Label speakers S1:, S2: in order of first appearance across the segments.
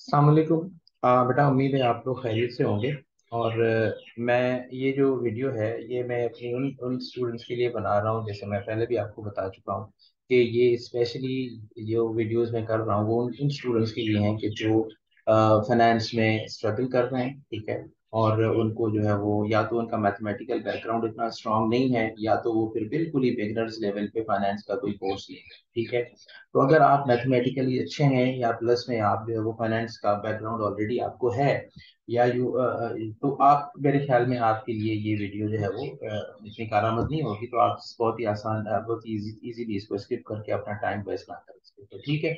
S1: अस्सलाम वालेकुम। बेटा उम्मीद है आप लोग खैरियत से होंगे। और मैं ये जो वीडियो है ये मैं अपनी उन उन स्टूडेंट्स के लिए बना रहा हूँ, जैसे मैं पहले भी आपको बता चुका हूँ कि ये स्पेशली जो वीडियोस मैं कर रहा हूँ वो उन स्टूडेंट्स के लिए हैं कि जो फाइनेंस में स्ट्रगल कर रहे हैं, ठीक है। और उनको जो है वो या तो उनका मैथमेटिकल बैकग्राउंड इतना स्ट्रांग नहीं है, या तो वो फिर बिल्कुल ही बिगनर्स लेवल पे फाइनेंस का कोई कोर्स नहीं है, ठीक है। तो अगर आप मैथमेटिकली अच्छे हैं या प्लस में आप जो है वो फाइनेंस का बैकग्राउंड ऑलरेडी आपको है, या तो आप मेरे ख्याल में आपके लिए ये वीडियो जो है वो इतनी कारआमद नहीं होगी। तो आप बहुत ही आसान बहुत इजीली इसको स्किप करके अपना टाइम वेस्ट ना कर सकते, तो ठीक है।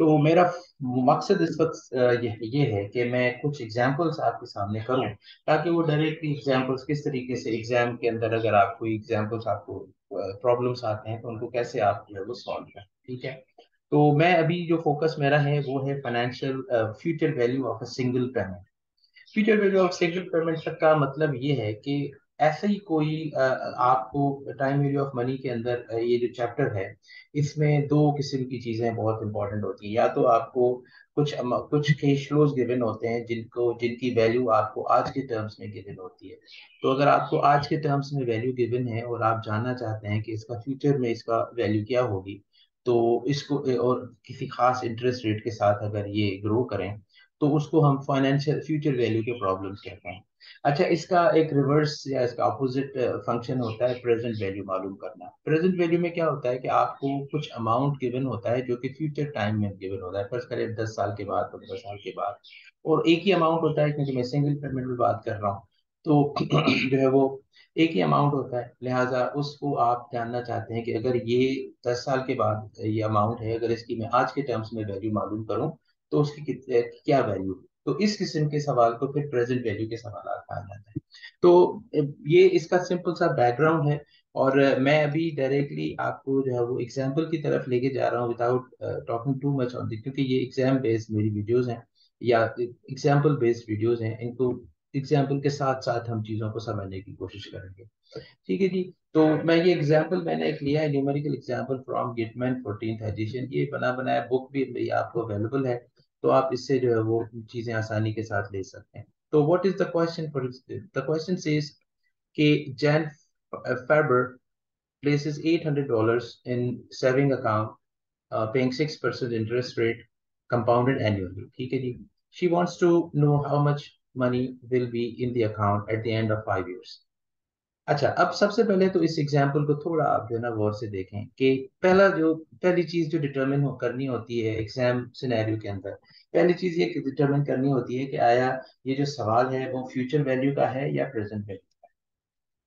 S1: तो मेरा मकसद इस वक्त ये है कि मैं कुछ एग्जांपल्स आपके सामने करूं, ताकि वो डायरेक्टली एग्जांपल्स किस तरीके से एग्जाम के अंदर अगर आप कोई एग्जांपल्स आपको प्रॉब्लम्स आते हैं तो उनको कैसे आप जो है वो सॉल्व करें, ठीक है। तो मैं अभी जो फोकस मेरा है वो है financial future value of a single payment. Future value of single payment का मतलब ये है कि ऐसा ही कोई आपको टाइम वैल्यू ऑफ मनी के अंदर ये जो चैप्टर है इसमें दो किस्म की चीजें बहुत इंपॉर्टेंट होती हैं। या तो आपको कुछ कैश फ्लोज गिवन होते हैं जिनकी वैल्यू आपको आज के टर्म्स में गिवन होती है। तो अगर आपको आज के टर्म्स में वैल्यू गिवन है और आप जानना चाहते हैं कि इसका फ्यूचर में इसका वैल्यू क्या होगी, तो इसको और किसी खास इंटरेस्ट रेट के साथ अगर ये ग्रो करें तो उसको हम फाइनेंशियल फ्यूचर वैल्यू के प्रॉब्लम्स कहते हैं। अच्छा, इसका एक रिवर्स या इसका अपोजिट फंक्शन होता है प्रेजेंट वैल्यू मालूम करना। प्रेजेंट वैल्यू में क्या होता है कि आपको कुछ अमाउंट गिवन होता है जो कि फ्यूचर टाइम में गिवन होता है, फर्ज करें 10 साल के बाद, 15 साल के बाद। और एक ही अमाउंट होता है, क्योंकि मैं सिंगल पेमेंट में बात कर रहा हूँ, तो जो है वो एक ही अमाउंट होता है। लिहाजा उसको आप जानना चाहते हैं कि अगर ये 10 साल के बाद ये अमाउंट है, अगर इसकी मैं आज के टर्म्स में वैल्यू मालूम करूं तो उसकी क्या वैल्यू। तो इस किस्म के सवाल को फिर प्रेजेंट वैल्यू के सवाल कहा जाता है। तो ये इसका सिंपल सा बैकग्राउंड है। और मैं अभी डायरेक्टली आपको जो है वो एग्जांपल की तरफ लेके जा रहा हूँ without talking too much on this, क्योंकि ये एग्जाम बेस्ड मेरी वीडियोस हैं या एग्जाम्पल बेस्ड वीडियोस हैं। इनको एग्जाम्पल के साथ साथ हम चीज़ों को समझने की कोशिश करेंगे, ठीक है जी। तो मैं ये एग्जांपल मैंने एक लिया है, numerical example from Gitman 14th edition. ये बना बनाया बुक भी आपको अवेलेबल है, तो आप इससे जो है वो चीजें आसानी के साथ ले सकते हैं। तो what is the question for the question says कि Jain fibre places $800 in saving account, paying 6% interest rate compounded annually, ठीक है जी। She wants to know how much money will be in the account at the end of 5 years। अच्छा, अब सबसे पहले तो इस example को थोड़ा आप जो है ना गौर से देखें कि पहली चीज जो डिटरमिन करनी होती है एग्जाम सिनेरियो के अंदर, पहली चीज ये डिटरमिन करनी होती है कि आया ये जो सवाल है वो फ्यूचर वैल्यू का है या प्रेजेंट वैल्यू।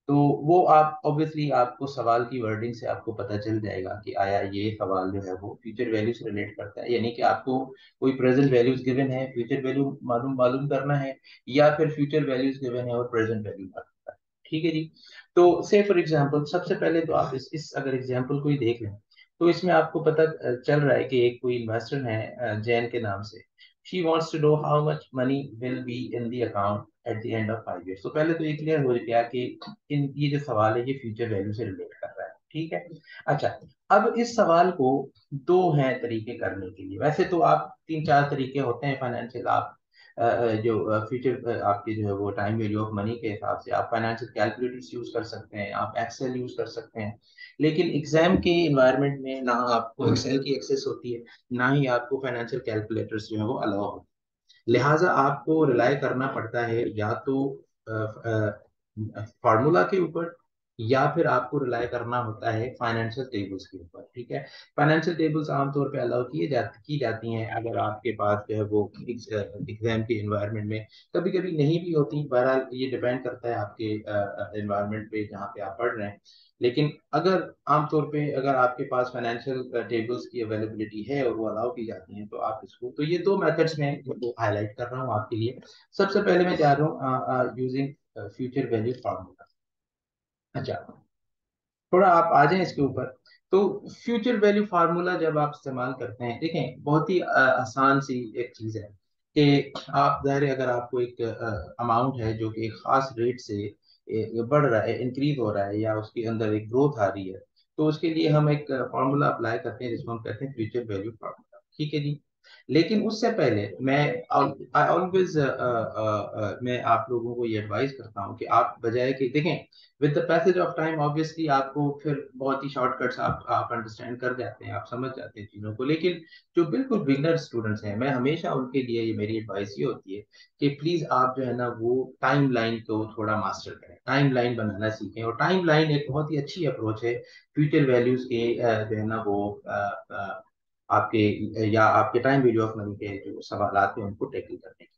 S1: तो वो आप ऑब्वियसली आपको सवाल की वर्डिंग से आपको पता चल जाएगा कि आया ये सवाल जो है वो फ्यूचर वैल्यू से रिलेट करता है, यानी कि आपको कोई प्रेजेंट वैल्यूज गिवन है, फ्यूचर वैल्यू मालूम मालूम करना है, या फिर फ्यूचर वैल्यूज गिवन है और प्रेजेंट वैल्यू मालूम करना है, ठीक है जी। तो से फॉर एग्जांपल सबसे पहले तो आप इस अगर एग्जांपल को ही देख लें तो इसमें आपको पता चल रहा है कि एक कोई इन्वेस्टर है जैन के नाम से। She wants to know how much money will be in the account at the end of 5 years। तो पहले तो ये क्लियर हो गया कि ये जो सवाल है ये फ्यूचर वैल्यू से रिलेट कर रहा है, ठीक है। अच्छा, अब इस सवाल को दो हैं तरीके करने के लिए। वैसे तो आप तीन चार तरीके होते हैं फाइनेंशियल, आप जो फ्यूचर आपके जो है वो टाइम वैल्यू ऑफ मनी के हिसाब से आप फाइनेंशियल कैलकुलेटर्स यूज कर सकते हैं, आप एक्सेल यूज कर सकते हैं। लेकिन एग्जाम के इन्वायरमेंट में ना आपको एक्सेल की एक्सेस होती है, ना ही आपको फाइनेंशियल कैलकुलेटर्स जो है वो अलाउ होते हैं। लिहाजा आपको रिलाई करना पड़ता है या तो फार्मूला के ऊपर, या फिर आपको रिलाई करना होता है फाइनेंशियल टेबल्स के ऊपर, ठीक है। फाइनेंशियल टेबल्स आमतौर पे अलाउ की जाती हैं अगर आपके पास जो है वो एग्जाम के इन्वायरमेंट में, कभी कभी नहीं भी होती। बहरहाल ये डिपेंड करता है आपके इन्वायरमेंट पे जहाँ पे आप पढ़ रहे हैं। लेकिन अगर आमतौर पे अगर आपके पास फाइनेंशियल टेबल्स की अवेलेबिलिटी है और वो अलाउ की जाती हैं तो आप इसको, तो ये दो मेथड्स में वो हाईलाइट कर रहा हूँ आपके लिए। सबसे पहले मैं जा रहा हूँ यूजिंग फ्यूचर वैल्यू फार्मूला। अच्छा, थोड़ा आप आ जाएं इसके ऊपर। तो फ्यूचर वैल्यू फार्मूला जब आप इस्तेमाल करते हैं, देखें बहुत ही आसान सी एक चीज है कि आप ज़ाहिर है अगर आपको एक अमाउंट है जो कि एक खास रेट से बढ़ रहा है, इंक्रीज हो रहा है, या उसके अंदर एक ग्रोथ आ रही है, तो उसके लिए हम एक फार्मूला अप्लाई करते हैं जिसको हम कहते हैं फ्यूचर वैल्यू फार्मूला, ठीक है जी। लेकिन उससे पहले मैं आई ऑलवेज मैं आप लोगों को ये एडवाइस करता हूँ कि आप बजाय कि देखें, with the passage of time obviously आपको फिर बहुत ही शॉर्टकट्स आप अंडरस्टैंड कर जाते हैं, आप समझ जाते हैं चीज़ों को। लेकिन जो बिल्कुल बिगनर स्टूडेंट्स हैं, मैं हमेशा उनके लिए ये मेरी एडवाइस ये होती है कि प्लीज आप जो है ना वो टाइम लाइन को थोड़ा मास्टर करें, टाइम लाइन बनाना सीखें। और टाइम लाइन एक बहुत ही अच्छी अप्रोच है फ्यूचर वैल्यूज के जो है ना वो आपके या आपके टाइम वैल्यू ऑफ मनी के जो सवाल आते हैं उनको टैकल करने की।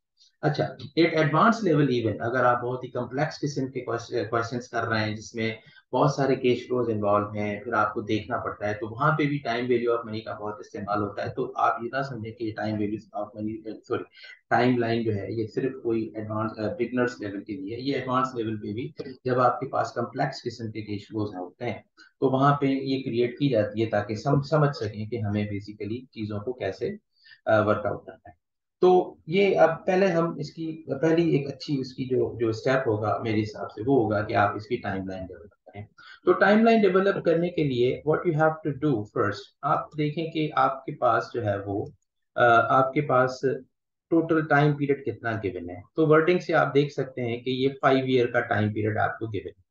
S1: अच्छा, एक एडवांस लेवल इवन अगर आप बहुत ही कम्प्लेक्स किस्म के क्वेश्चंस कर रहे हैं जिसमें बहुत सारे कैश फ्लोज इन्वॉल्व हैं, फिर आपको देखना पड़ता है, तो वहां पे भी टाइम वैल्यू ऑफ मनी का बहुत इस्तेमाल होता है। तो आप ये ना समझें कि time value of money, sorry, time line जो है ये सिर्फ कोई एडवांस बिगनर्स लेवल के लिए, ये एडवांस लेवल पे भी जब आपके पास कम्प्लेक्स किस्म के कैश फ्लोज होते हैं तो वहां पे ये क्रिएट की जाती है ताकि समझ सकें कि हमें बेसिकली चीजों को कैसे वर्कआउट करना है। तो ये अब पहले हम इसकी पहली एक अच्छी उसकी जो जो स्टेप होगा मेरे हिसाब से वो होगा कि आप इसकी टाइमलाइन डेवलप करें। तो टाइमलाइन डेवलप करने के लिए what you have to do first, आप देखें कि आपके पास जो है वो आपके पास टोटल टाइम पीरियड कितना गिवन है। तो वर्डिंग से आप देख सकते हैं कि ये 5 ईयर का टाइम पीरियड आपको गिवन है।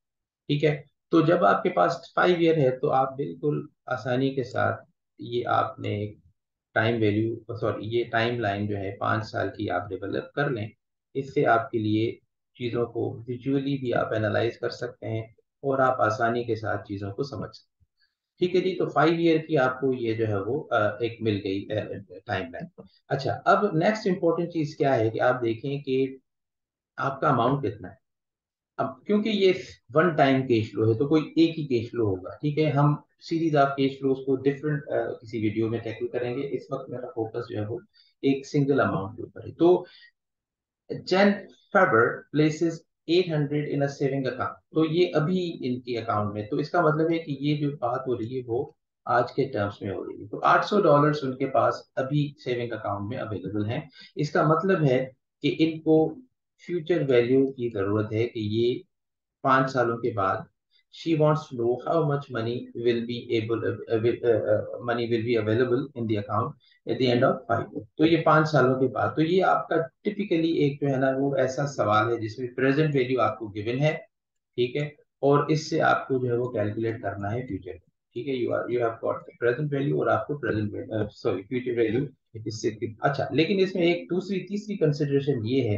S1: ठीक है, तो जब आपके पास 5 ईयर है तो आप बिल्कुल आसानी के साथ ये आपने टाइम वैल्यू, सॉरी, ये टाइम लाइन जो है 5 साल की आप डेवलप कर लें। इससे आपके लिए चीज़ों को विजुअली भी आप एनालाइज कर सकते हैं और आप आसानी के साथ चीज़ों को समझ सकते हैं। ठीक है जी, तो 5 ईयर की आपको ये जो है वो एक मिल गई टाइम लाइन। अच्छा, अब नेक्स्ट इंपॉर्टेंट चीज़ क्या है कि आप देखें कि आपका अमाउंट कितना है। अब क्योंकि ये वन टाइम कैश फ्लो है तो कोई एक ही कैश फ्लो होगा। ठीक है, हम सीरीज ऑफ कैश फ्लोज को डिफरेंट किसी वीडियो में टैकल करेंगे। इस वक्त मेरा फोकस जो है वो एक सिंगल अमाउंट के ऊपर है। तो Jan Faber places 800 in a saving account, तो ये अभी इनके अकाउंट में, तो इसका मतलब है कि ये जो बात हो रही है वो आज के टर्म्स में हो रही है। तो $800 उनके पास अभी सेविंग अकाउंट में अवेलेबल हैं। इसका मतलब है कि इनको फ्यूचर वैल्यू की जरूरत है कि ये 5 सालों के बाद she wants to know how much money will be available in the account at the end of 5 years। तो ये 5 सालों के बाद, तो ये आपका टिपिकली एक जो है ना वो ऐसा सवाल है जिसमें प्रेजेंट वैल्यू आपको गिवन है। ठीक है, और इससे आपको जो है वो कैलकुलेट करना है फ्यूचर। ठीक है, you have got present value और आपको प्रेजेंट सॉरी फ्यूचर वैल्यू इससे। अच्छा, लेकिन इसमें एक दूसरी तीसरी कंसिडरेशन ये है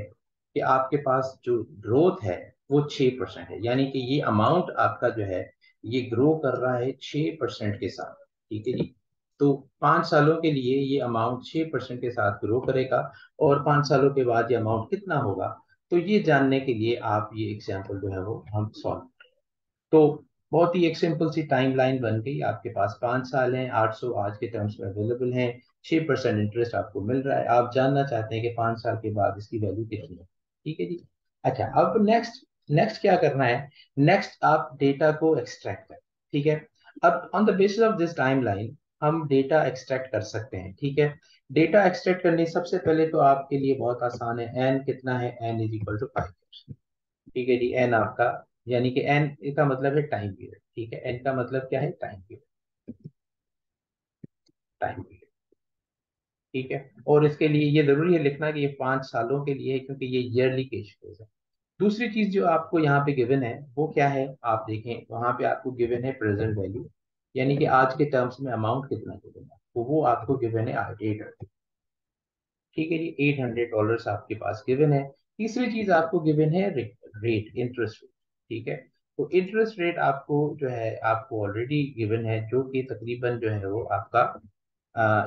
S1: कि आपके पास जो ग्रोथ है वो 6% है, यानी कि ये अमाउंट आपका जो है ये ग्रो कर रहा है 6% के साथ। ठीक है जी, तो 5 सालों के लिए ये अमाउंट 6% के साथ ग्रो करेगा और 5 सालों के बाद ये अमाउंट कितना होगा, तो ये जानने के लिए आप ये एग्जाम्पल जो है वो हम सॉल्व। तो बहुत ही एक सिंपल सी टाइम लाइन बन गई, आपके पास 5 साल हैं, 800 आज के टर्म्स में अवेलेबल हैं, 6% इंटरेस्ट आपको मिल रहा है, आप जानना चाहते हैं कि 5 साल के बाद इसकी वैल्यू कितनी है। ठीक है जी। अच्छा, अब नेक्स्ट नेक्स्ट क्या करना है, नेक्स्ट आप डेटा को एक्सट्रैक्ट करें। ठीक है, अब on the basis of this time line हम डेटा एक्सट्रैक्ट कर सकते हैं। ठीक है, डेटा एक्सट्रैक्ट करने सबसे पहले तो आपके लिए बहुत आसान है, एन कितना है, एन इज इक्वल टू 5। ठीक है जी, एन आपका, यानी कि एन का मतलब है टाइम पीरियड। ठीक है, एन का मतलब क्या है, टाइम पीरियड, टाइम पीरियड। ठीक है, और इसके लिए ये जरूरी है लिखना कि ये 5 सालों के लिए है क्योंकि ये ईयरली कैश फ्लोज है। दूसरी चीज जो आपको यहाँ पे गिवन है वो क्या है, आप देखें वहां पे आपको गिवन है प्रेजेंट वैल्यू, यानी कि आज के टर्म्स में अमाउंट कितना गिवन है, तो वो आपको गिवन है 800। ठीक है जी, $800 आपके पास गिवन है। तीसरी चीज आपको गिवन है रेट, इंटरेस्ट रेट। ठीक है, तो इंटरेस्ट रेट आपको जो है आपको ऑलरेडी गिवन है जो कि तकरीबन जो है वो आपका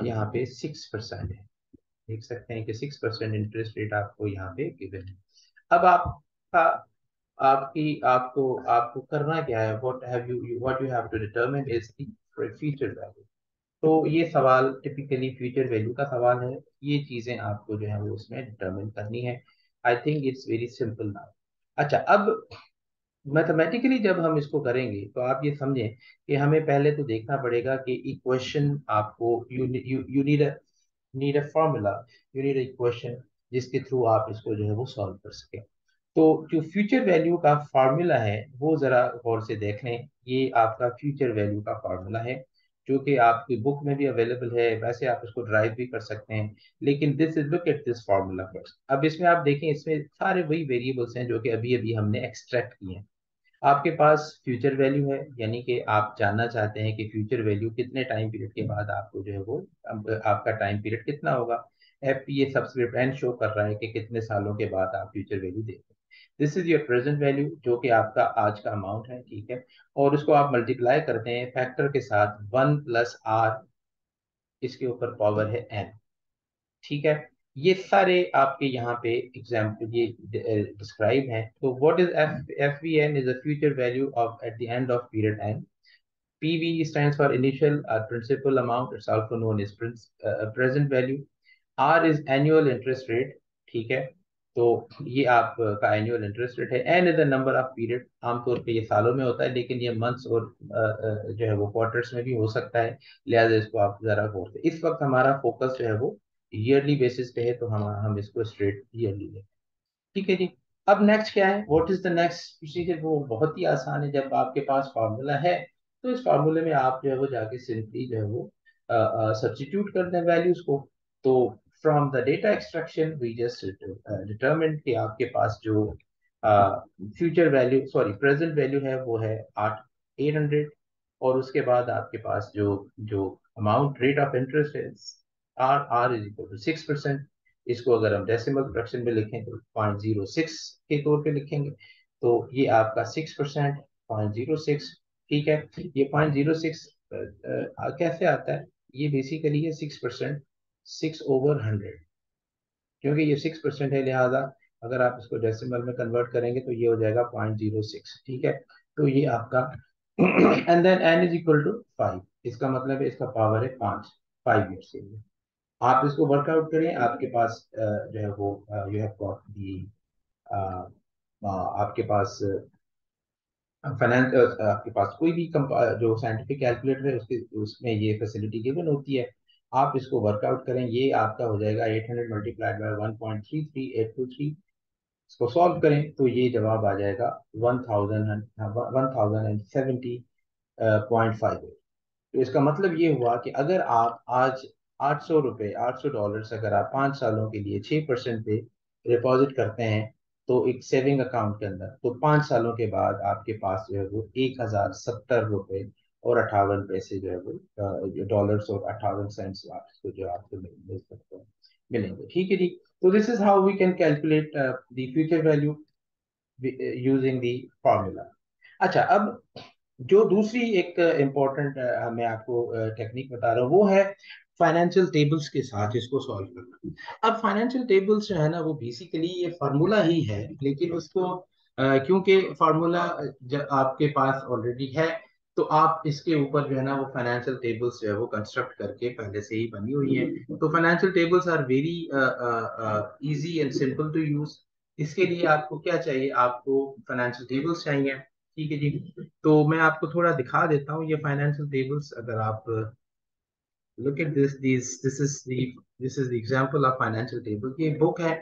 S1: यहाँ पे 6% है। देख सकते हैं कि 6% इंटरेस्ट रेट आपको यहाँ पे गिवन है। अब आपका आपकी आपको आपको करना क्या है, what you have to determine is the future value. तो ये सवाल टिपिकली फ्यूचर वैल्यू का सवाल है, ये चीजें आपको जो है वो उसमें डिटरमिन करनी है। I think it's very simple now. अच्छा, अब मैथमेटिकली जब हम इसको करेंगे तो आप ये समझें कि हमें पहले तो देखना पड़ेगा कि इक्वेशन आपको you need a formula, you need equation जिसके थ्रू आप इसको जो है वो सॉल्व कर सकें। तो जो फ्यूचर वैल्यू का फार्मूला है वो जरा गौर से देख लें, ये आपका फ्यूचर वैल्यू का फार्मूला है। जो कि आपकी बुक में भी अवेलेबल है, वैसे आप इसको ड्राइव भी कर सकते हैं। लेकिन this is, look at this formula first. अब इसमें आप देखें, इसमें सारे वही वेरिएबल्स हैं जो कि अभी अभी हमने एक्सट्रैक्ट किए हैं। आपके पास फ्यूचर वैल्यू है, यानी कि आप जानना चाहते हैं कि फ्यूचर वैल्यू कितने टाइम पीरियड के बाद आपको जो है वो आपका टाइम पीरियड कितना होगा। F P A subscript N show कर रहा है कि कितने सालों के बाद आप फ्यूचर वैल्यू देंगे। This is your present value, जो कि आपका आज का अमाउंट है, ठीक है। और उसको आप मल्टीप्लाई करते हैं फैक्टर के साथ, 1 + r, इसके ऊपर पावर है n, ठीक है। ये सारे आपके यहाँ पे एग्जाम्पल ये डिस्क्राइब हैं। तो what is F V N is a future value of at the end of period N. PV stands for initial principal amount. It's also known as present value. R is annual interest rate, ठीक है। तो ये आपका annual interest rate है। N is the number of period, आमतौर पे ये सालों में होता है, लेकिन ये मंथ्स और जो है वो क्वार्टर्स में भी हो सकता है, लिहाजा इसको आप जरा गौर से। इस वक्त हमारा फोकस जो है वो ईयरली बेसिस पे है, तो हम इसको स्ट्रेट ईयरली लें, ठीक है जी। अब नेक्स्ट क्या है, what is the next procedure? वो बहुत ही आसान है। जब आपके पास फार्मूला है, तो इस फार्मूले में आप जो है वो जाके सिंपली जो है वो सब्स्टिट्यूट कर दें वैल्यूज को। तो from the data extraction we just determine कि आपके पास जो future value, sorry present value है, वो है 800। और उसके बाद आपके पास जो जो अमाउंट रेट ऑफ इंटरेस्ट है, R R is equal to 6%। इसको अगर हम डेसिमल फ्रैक्शन में लिखें तो 0.06 के तौर पे लिखेंगे। तो ये आपका 6%, 0.06, ठीक है। ये 0.06 कैसे आता है? ये बेसिकली है 6%, 6/100, क्योंकि ये 6% है, लिहाजा अगर आप इसको डेसिमल में कन्वर्ट करेंगे तो ये हो जाएगा 0.06, ठीक है। तो ये आपका and then N is equal to 5, इसका मतलब है इसका पावर है 5, 5 ईयर्स के लिए। आप इसको वर्कआउट करें, आपके पास जो है वो यू हैव गॉट दी, आपके पास फाइनेंस, आपके पास कोई भी जो साइंटिफिक कैलकुलेटर है उसके उसमें ये फैसिलिटी गिवन होती है। आप इसको वर्कआउट करें, ये आपका हो जाएगा 800 मल्टीप्लाइड बाय 1.33823। इसको सॉल्व करें तो ये जवाब आ जाएगा 1070.58। तो इसका मतलब ये हुआ कि अगर आप आज 800 रुपये, $800 अगर आप 5 सालों के लिए 6% पे डिपॉजिट करते हैं, तो एक सेविंग अकाउंट के अंदर, तो 5 सालों के बाद आपके पास जो है वो 1070 रुपये और 58 पैसे जो है वो डॉलर्स और 58 सेंट्स आपको जो आपको मिल सकते हैं, मिलेंगे, ठीक है जी। तो this is how we can calculate the future value using the formula. अच्छा, अब जो दूसरी एक इम्पोर्टेंट मैं आपको टेक्निक बता रहा हूँ, वो है फाइनेंशियल टेबल्स के साथ इसको सॉल्व करना। अब फाइनेंशियल टेबल्स जो है ना, वो बेसिकली ये फार्मूला ही है, लेकिन उसको क्योंकि फार्मूला आपके पास ऑलरेडी है, तो आप इसके ऊपर जो है ना वो फाइनेंशियल टेबल्स जो है वो कंस्ट्रक्ट करके पहले से ही बनी हुई है। तो financial tables are very easy and simple to use. इसके लिए आपको क्या चाहिए? आपको फाइनेंशियल टेबल्स चाहिए, ठीक है जी। तो मैं आपको थोड़ा दिखा देता हूँ ये फाइनेंशियल टेबल्स। अगर आप look at this is the example of financial table. ये बुक है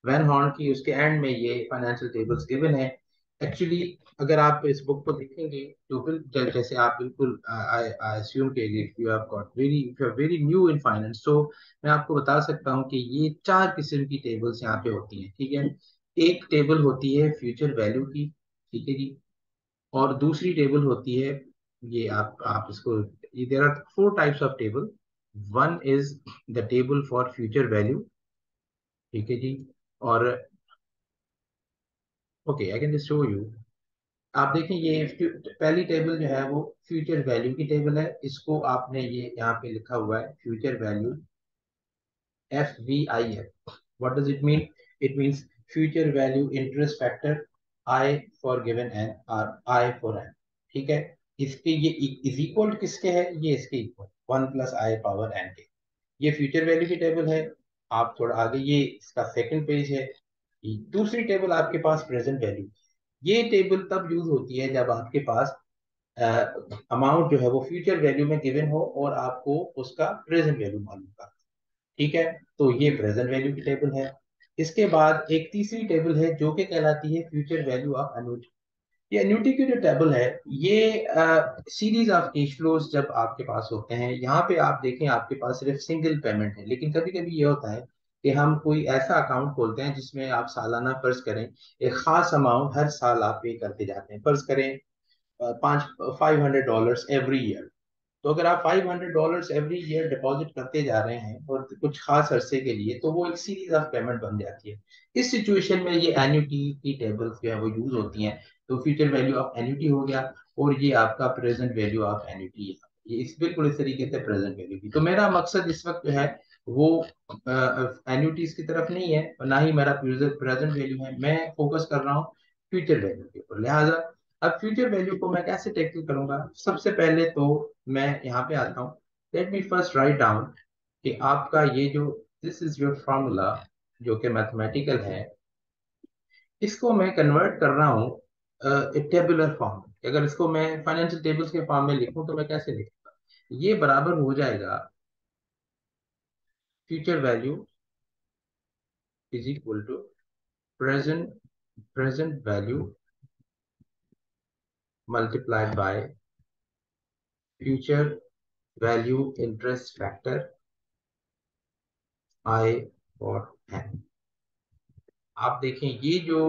S1: वैन हॉर्न की, उसके एंड में ये फाइनेंशियल टेबल्स गिवन है। एक्चुअली अगर आप इस बुक को देखेंगे तो जैसे आप बिल्कुल आई अस्यूम के you have got very, if you are very new in finance, तो मैं आपको बता सकता हूँ कि ये 4 किस्म की टेबल्स यहाँ पे होती हैं, ठीक है। एक टेबल होती है फ्यूचर वैल्यू की, ठीक है जी। और दूसरी टेबल होती है, ये आप इसको, ये there are 4 types of table. One is the table for future value, ठीक है जी। और okay, I can just show you. आप देखें, ये पहली टेबल जो है वो फ्यूचर वैल्यू की टेबल है। इसको आपने ये यहाँ पे लिखा हुआ है future value, FVIF। What does it mean? It means future value interest factor I for given n or I for n, ठीक है। इसके ये इज इक्वल किसके है? ये इसके इक्वल 1 + I⁻n के। ये फ्यूचर वैल्यू की टेबल है। आप थोड़ा आगे, ये इसका सेकंड पेज है। दूसरी टेबल आपके पास प्रेजेंट वैल्यू। ये टेबल तब यूज होती है जब आपके पास अमाउंट जो है वो फ्यूचर वैल्यू में गिवन हो और आपको उसका प्रेजेंट वैल्यू मालूम का, ठीक है। तो ये प्रेजेंट वैल्यू की टेबल है। इसके बाद एक तीसरी टेबल है जो कि कहलाती है फ्यूचर वैल्यू ऑफ एनुअल। ये एन्युटी की जो टेबल है, ये सीरीज ऑफ कैश फ्लोज जब आपके पास होते हैं, यहाँ पे आप देखें आपके पास सिर्फ सिंगल पेमेंट है। लेकिन कभी कभी ये होता है कि हम कोई ऐसा अकाउंट खोलते हैं जिसमें आप सालाना फर्ज करें एक खास अमाउंट हर साल आप पे करते जाते हैं। फर्ज करें 500 डॉलर्स एवरी ईयर। तो अगर आप $500 एवरी ईयर डिपॉजिट करते जा रहे हैं और कुछ खास अरसे के लिए, तो वो एक सीरीज ऑफ पेमेंट बन जाती है। इस सिचुएशन में ये एन्युटी की टेबल्स जो है वो यूज होती हैं। तो फ्यूचर वैल्यू ऑफ एन्युटी हो गया, और ये आपका प्रेजेंट वैल्यू ऑफ एन्युटी है। ये इस बिल्कुल इस तरीके से प्रेजेंट वैल्यू की। तो मेरा मकसद इस वक्त जो है वो एन्युटीज की तरफ नहीं है, और ना ही मेरा प्रेजेंट वैल्यू है। मैं फोकस कर रहा हूँ फ्यूचर वैल्यू के ऊपर। लिहाजा अब फ्यूचर वैल्यू को मैं कैसे टैकल करूंगा? सबसे पहले तो मैं यहाँ पे आता हूँ। Let me first write down कि आपका ये जो दिस इज योर फॉर्मूला, जो कि मैथमेटिकल है, इसको मैं कन्वर्ट कर रहा हूँ टेबुलर फॉर्म में। अगर इसको मैं फाइनेंशियल टेबल्स के फॉर्म में लिखूं तो मैं कैसे लिखूंगा? ये बराबर हो जाएगा future value is equal to present present value multiplied by future value interest factor I और एन। आप देखें ये जो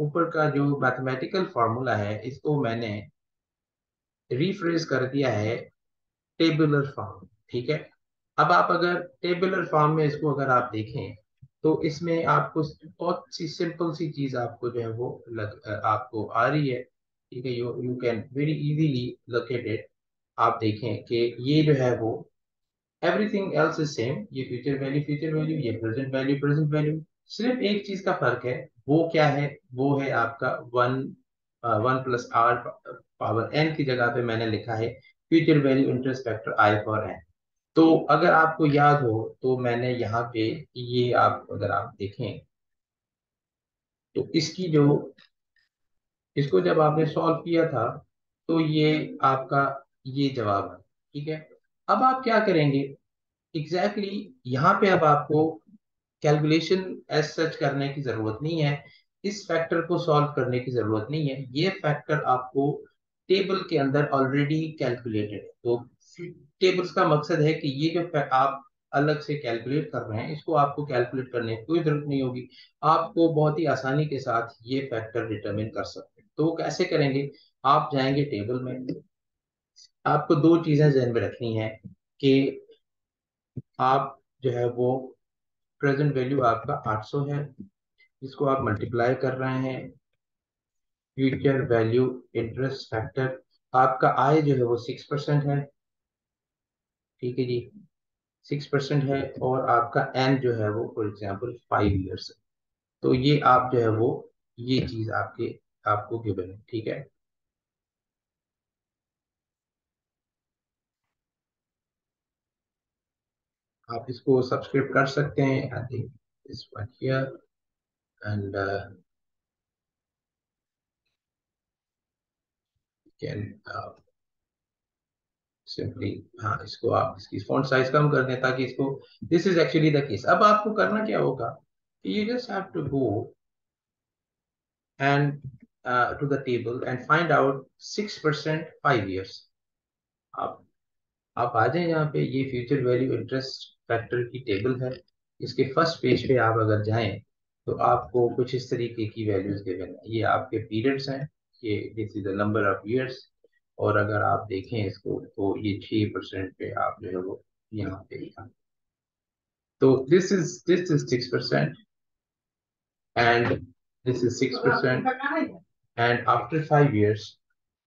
S1: ऊपर का जो मैथमेटिकल फॉर्मूला है, इसको मैंने रिफ्रेश कर दिया है टेबुलर फॉर्म। ठीक है। अब आप अगर टेबुलर फॉर्म में इसको अगर आप देखें, तो इसमें आपको बहुत सी सिंपल सी चीज आपको जो है वो आपको आ रही है। ठीक है, you you can very easily locate it. आप देखें कि ये जो है वो एवरीथिंग एल्स इज सेम। ये फ्यूचर वैल्यू, ये प्रेजेंट वैल्यू। सिर्फ एक चीज का फर्क है। वो क्या है? वो है आपका one, one plus R power N की जगह पे मैंने लिखा है future value interest factor I for N. तो अगर आपको याद हो तो मैंने यहाँ पे ये आप अगर आप देखें तो इसकी जो इसको जब आपने सॉल्व किया था, तो ये आपका ये जवाब है। ठीक है। अब आप क्या करेंगे एग्जैक्टली यहाँ पे? अब आपको कैलकुलेशन एज सच करने की जरूरत नहीं है। इस फैक्टर को सॉल्व करने की जरूरत नहीं है। ये फैक्टर आपको टेबल के अंदर ऑलरेडी कैलकुलेटेड है। तो टेबल्स का मकसद है कि ये जो आप अलग से कैलकुलेट कर रहे हैं, इसको आपको कैलकुलेट करने की कोई जरूरत नहीं होगी। आपको बहुत ही आसानी के साथ ये फैक्टर डिटरमिन कर सकते हैं। तो वो कैसे करेंगे? आप जाएंगे टेबल में। आपको दो चीजें ध्यान में रखनी है कि आप जो है वो प्रेजेंट वैल्यू आपका 800 है, जिसको आप मल्टीप्लाई कर रहे हैं फ्यूचर वैल्यू इंटरेस्ट फैक्टर। आपका आय जो है वो 6% है। ठीक है जी, 6% है। और आपका एन जो है वो फॉर एग्जाम्पल 5 ईयर्स है। तो ये आप जो है वो ये चीज आपके आपको गिवन है। ठीक है। आप इसको सब्सक्राइब कर सकते हैं। I think this one here and can simply, हाँ, इसको आप इसकी फॉन्ट साइज कम कर दें ताकि इसको, this is actually the case. अब आपको करना क्या होगा? You just have to go and to the table and find out 6% 5 years. आप आप आ जाए यहाँ पे, ये फ्यूचर वैल्यू इंटरेस्ट फैक्टर की टेबल है। इसके फर्स्ट पेज पे आप अगर जाएं तो आपको कुछ इस तरीके की वैल्यूज गिवन है। ये आपके पीरियड्स हैं, ये this is the number of years. और अगर आप देखें इसको तो ये 6% पे आप जो है वो यहाँ पे लिखा। तो this is 6% and this is 6%, and after 5 years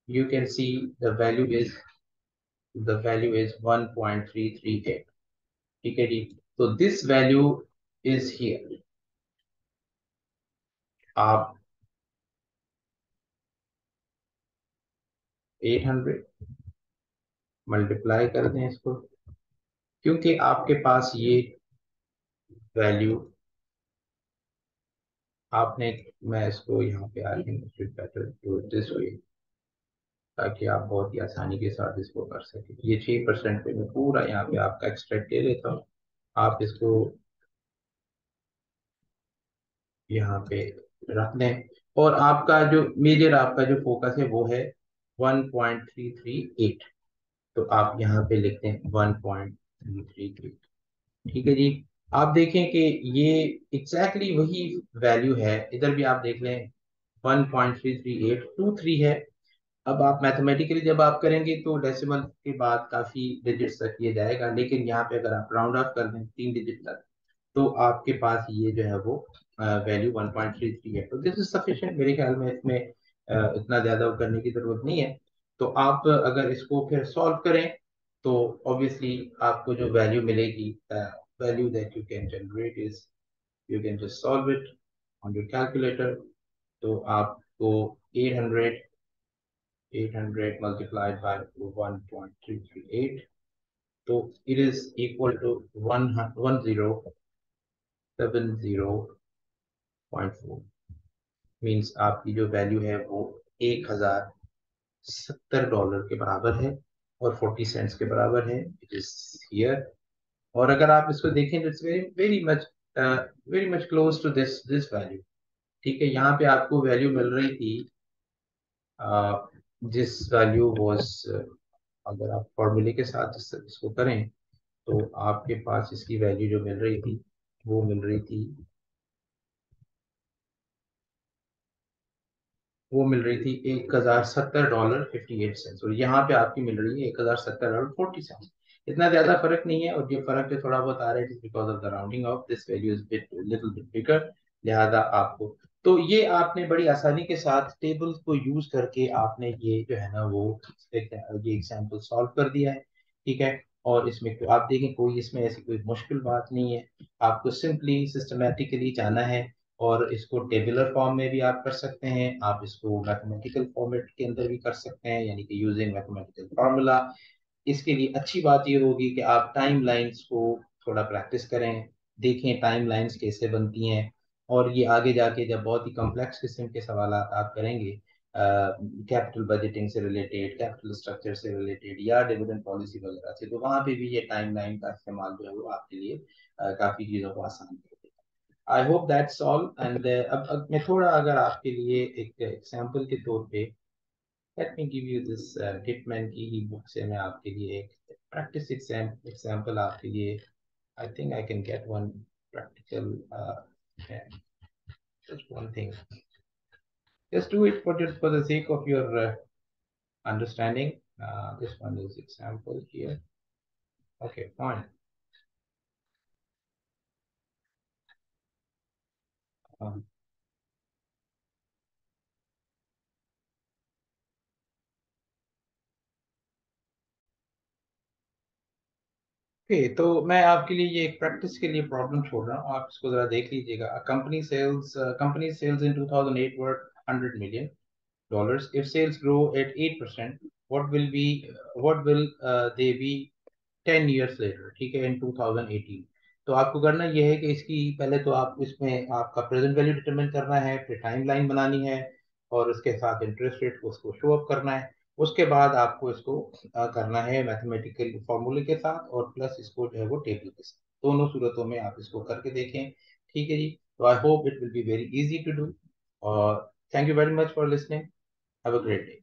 S1: you can see the value is 1.338। ठीक है जी। तो दिस वैल्यू इज हियर। आप 800 मल्टीप्लाई कर दें इसको, क्योंकि आपके पास ये वैल्यू आपने, मैं इसको यहाँ पे I think better do this way, ताकि आप बहुत ही आसानी के साथ इसको कर सकें। ये 6% पे मैं पूरा यहाँ पे आपका एक्सट्रैक्ट ले लेता हूँ। आप इसको यहाँ पे रख दें। और आपका जो मेजर आपका जो फोकस है वो है 1.338। तो आप यहाँ पे लिखते हैं 1.338। ठीक है जी। आप देखें कि ये एग्जैक्टली वही वैल्यू है, इधर भी आप देख लें 1.33823 है। अब आप मैथमेटिकली जब आप करेंगे तो डेसिमल के बाद काफी डिजिट्स तक ये जाएगा, लेकिन यहाँ पे अगर आप राउंड ऑफ कर दें 3 डिजिट तक तो आपके पास ये जो है वो वैल्यू 1.33 है। तो दिस इज सफिशिएंट मेरे ख्याल में, इसमें इतना ज्यादा करने की जरूरत नहीं है। तो आप अगर इसको फिर सॉल्व करें तो ऑब्वियसली आपको जो वैल्यू मिलेगी, value that you can generate is, you can just solve it on your calculator. तो आपको 800 800 multiplied by 1.338, तो it is equal to 1070.4, means आपकी जो वैल्यू है वो $1070 के बराबर है और 40 सेंट्स के बराबर है। It is here. और अगर आप इसको देखें तो it's very very much close to this value. ठीक है, यहाँ पे आपको वैल्यू मिल रही थी, जिस वैल्यू वॉज, अगर आप फॉर्मूले के साथ इसको करें तो आपके पास इसकी वैल्यू जो मिल रही थी वो मिल रही थी, वो मिल रही थी $1070.58, और यहाँ पे आपकी मिल रही है $1070.40। इतना ज्यादा फर्क नहीं है, और ये फर्क जो थोड़ा बहुत आ रहा है because of the rounding off this value is bit little bit बिगर, लिहाजा आपको, तो ये आपने बड़ी आसानी के साथ टेबल्स को यूज करके आपने ये जो है ना वो ये एग्जाम्पल सॉल्व कर दिया है। ठीक है, और इसमें तो आप देखें कोई इसमें ऐसी कोई मुश्किल बात नहीं है। आपको सिंपली सिस्टमेटिकली जाना है, और इसको टेबुलर फॉर्म में भी आप कर सकते हैं, आप इसको मैथमेटिकल फॉर्मेट के अंदर भी कर सकते हैं, यानी कि यूजिंग मैथमेटिकल फार्मूला। इसके लिए अच्छी बात ये होगी कि आप टाइम लाइंस को थोड़ा प्रैक्टिस करें, देखें टाइम लाइंस कैसे बनती हैं, और ये आगे जाके जब बहुत ही कॉम्प्लेक्स किस्म के सवाल आप करेंगे, कैपिटल बजटिंग से रिलेटेड, कैपिटल स्ट्रक्चर से रिलेटेड, या डिविडेंड पॉलिसी वगैरह से, तो वहां पे भी ये टाइम लाइन का इस्तेमाल जो है वो आपके लिए काफी चीजों को आसान कर देगा। I hope that's all. And अब मैं थोड़ा अगर आपके लिए एक एग्जाम्पल के तौर पे, let me give you this Gitman की ही बुक से मैं आपके लिए एक प्रैक्टिस एग्जाम्पल आपके लिए, I think I can get one practical, just one thing, just do it for the sake of your understanding. This one is example here. Okay, fine. um, okay, तो मैं आपके लिए ये एक प्रैक्टिस के लिए प्रॉब्लम छोड़ रहा हूँ, आप इसको जरा देख लीजिएगा। Company sales in 2008 were 100 million dollars. If sales grow at 8%, what will be what will they be 10 years later? ठीक है, in 2018। तो आपको करना यह है कि इसकी पहले तो आप इसमें आपका प्रेजेंट वैल्यू डिटरमिन करना है, फिर टाइम लाइन बनानी है, और उसके साथ इंटरेस्ट रेट को उसको शो अप करना है। उसके बाद आपको इसको करना है मैथमेटिकल फॉर्मूले के साथ, और प्लस इसको जो है वो टेबल के साथ, दोनों सूरतों में आप इसको करके देखें। ठीक है जी। तो I hope it will be very easy to do, और thank you very much for listening. Have a great day.